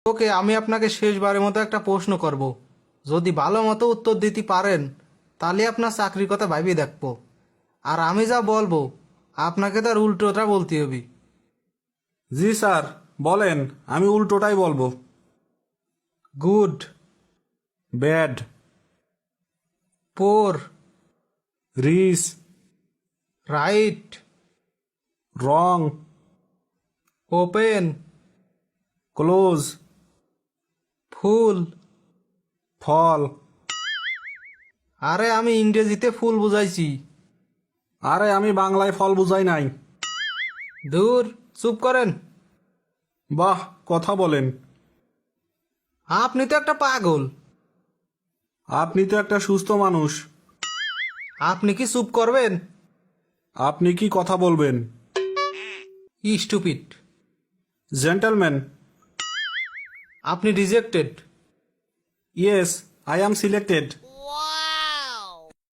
ওকে, আমি আপনাকে শেষবারের মতো একটা প্রশ্ন করব। যদি ভালো মতো উত্তর দিতে পারেন তাহলে আপনার চাকরির কথা ভাবিয়ে দেখবো। আর আমি যা বলবো আপনাকে তার উল্টোটা বলতে হবে। জি স্যার, বলেন, আমি উল্টোটাই বলবো। গুড, ব্যাড, পোর, রিস, রাইট, রং, ওপেন, ক্লোজ, ফুল। ফল। আরে আমি ইংরেজিতে ফুল বুঝাইছি। আরে আমি বাংলায় ফল বুঝাই নাই। দূর, চুপ করেন। বাহ, কথা বলেন। আপনি তো একটা পাগল। আপনি তো একটা সুস্থ মানুষ। আপনি কি চুপ করবেন? আপনি কি কথা বলবেন? স্টুপিড। জেন্টলম্যান। আপনি rejected. Yes, I am selected.